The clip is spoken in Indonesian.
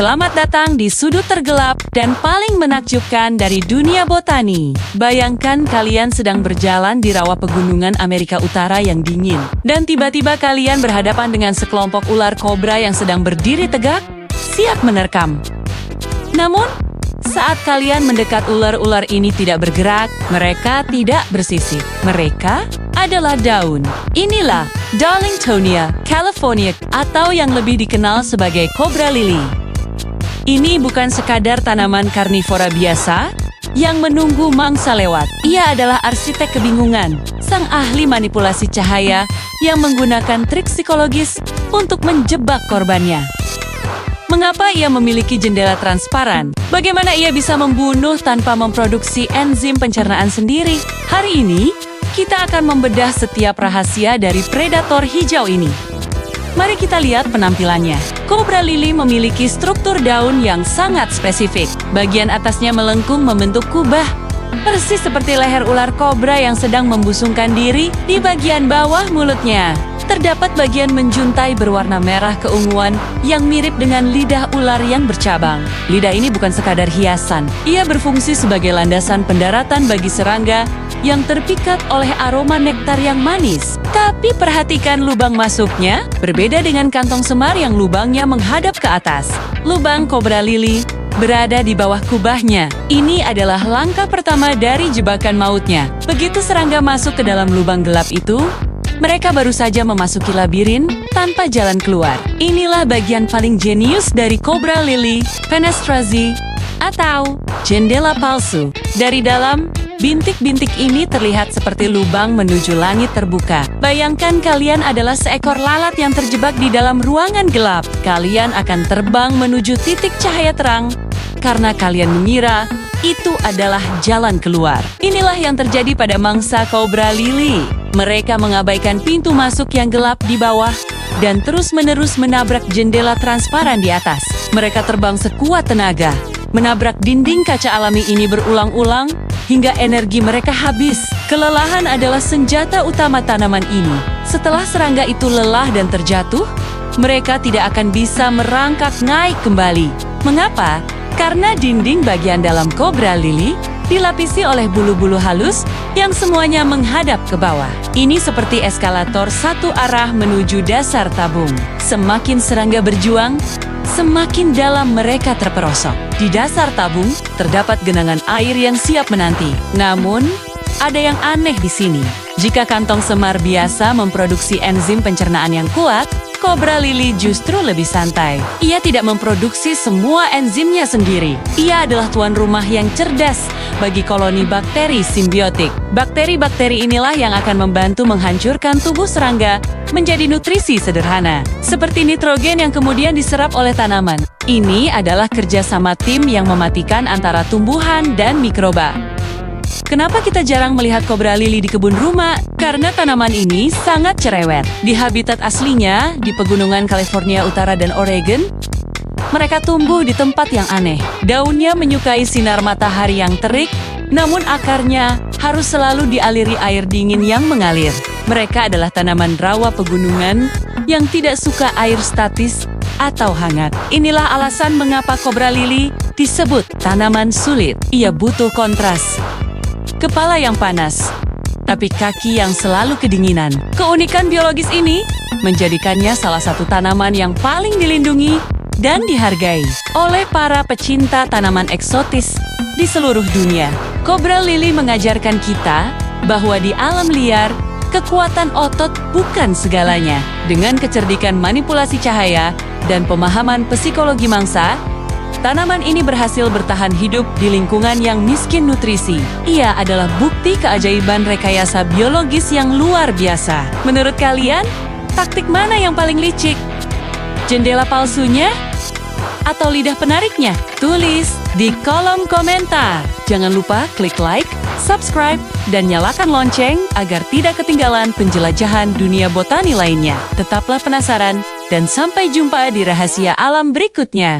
Selamat datang di sudut tergelap dan paling menakjubkan dari dunia botani. Bayangkan kalian sedang berjalan di rawa pegunungan Amerika Utara yang dingin. Dan tiba-tiba kalian berhadapan dengan sekelompok ular kobra yang sedang berdiri tegak, siap menerkam. Namun, saat kalian mendekat, ular-ular ini tidak bergerak, mereka tidak bersisik. Mereka adalah daun. Inilah Darlingtonia, California, atau yang lebih dikenal sebagai Cobra Lily. Ini bukan sekadar tanaman karnivora biasa yang menunggu mangsa lewat. Ia adalah arsitek kebingungan, sang ahli manipulasi cahaya yang menggunakan trik psikologis untuk menjebak korbannya. Mengapa ia memiliki jendela transparan? Bagaimana ia bisa membunuh tanpa memproduksi enzim pencernaan sendiri? Hari ini, kita akan membedah setiap rahasia dari predator hijau ini. Mari kita lihat penampilannya. Cobra Lily memiliki struktur daun yang sangat spesifik. Bagian atasnya melengkung membentuk kubah, persis seperti leher ular kobra yang sedang membusungkan diri. Di bagian bawah mulutnya terdapat bagian menjuntai berwarna merah keunguan yang mirip dengan lidah ular yang bercabang. Lidah ini bukan sekadar hiasan. Ia berfungsi sebagai landasan pendaratan bagi serangga yang terpikat oleh aroma nektar yang manis. Tapi perhatikan lubang masuknya, berbeda dengan kantong semar yang lubangnya menghadap ke atas. Lubang Cobra Lily berada di bawah kubahnya. Ini adalah langkah pertama dari jebakan mautnya. Begitu serangga masuk ke dalam lubang gelap itu, mereka baru saja memasuki labirin tanpa jalan keluar. Inilah bagian paling jenius dari Cobra Lily, fenestrazi atau jendela palsu. Dari dalam, bintik-bintik ini terlihat seperti lubang menuju langit terbuka. Bayangkan kalian adalah seekor lalat yang terjebak di dalam ruangan gelap. Kalian akan terbang menuju titik cahaya terang karena kalian mengira itu adalah jalan keluar. Inilah yang terjadi pada mangsa Cobra Lily. Mereka mengabaikan pintu masuk yang gelap di bawah dan terus-menerus menabrak jendela transparan di atas. Mereka terbang sekuat tenaga, menabrak dinding kaca alami ini berulang-ulang hingga energi mereka habis. Kelelahan adalah senjata utama tanaman ini. Setelah serangga itu lelah dan terjatuh, mereka tidak akan bisa merangkak naik kembali. Mengapa? Karena dinding bagian dalam Cobra Lily dilapisi oleh bulu-bulu halus yang semuanya menghadap ke bawah. Ini seperti eskalator satu arah menuju dasar tabung. Semakin serangga berjuang, semakin dalam mereka terperosok. Di dasar tabung, terdapat genangan air yang siap menanti. Namun, ada yang aneh di sini. Jika kantong semar biasa memproduksi enzim pencernaan yang kuat, Cobra Lily justru lebih santai. Ia tidak memproduksi semua enzimnya sendiri. Ia adalah tuan rumah yang cerdas bagi koloni bakteri simbiotik. Bakteri-bakteri inilah yang akan membantu menghancurkan tubuh serangga menjadi nutrisi sederhana, seperti nitrogen yang kemudian diserap oleh tanaman. Ini adalah kerjasama tim yang mematikan antara tumbuhan dan mikroba. Kenapa kita jarang melihat Cobra Lily di kebun rumah? Karena tanaman ini sangat cerewet. Di habitat aslinya, di pegunungan California Utara dan Oregon, mereka tumbuh di tempat yang aneh. Daunnya menyukai sinar matahari yang terik, namun akarnya harus selalu dialiri air dingin yang mengalir. Mereka adalah tanaman rawa pegunungan yang tidak suka air statis atau hangat. Inilah alasan mengapa Cobra Lily disebut tanaman sulit. Ia butuh kontras. Kepala yang panas, tapi kaki yang selalu kedinginan. Keunikan biologis ini menjadikannya salah satu tanaman yang paling dilindungi dan dihargai oleh para pecinta tanaman eksotis di seluruh dunia. Cobra Lily mengajarkan kita bahwa di alam liar, kekuatan otot bukan segalanya. Dengan kecerdikan manipulasi cahaya dan pemahaman psikologi mangsa, tanaman ini berhasil bertahan hidup di lingkungan yang miskin nutrisi. Ia adalah bukti keajaiban rekayasa biologis yang luar biasa. Menurut kalian, taktik mana yang paling licik? Jendela palsunya? Atau lidah penariknya? Tulis di kolom komentar. Jangan lupa klik like, subscribe, dan nyalakan lonceng agar tidak ketinggalan penjelajahan dunia botani lainnya. Tetaplah penasaran, dan sampai jumpa di rahasia alam berikutnya.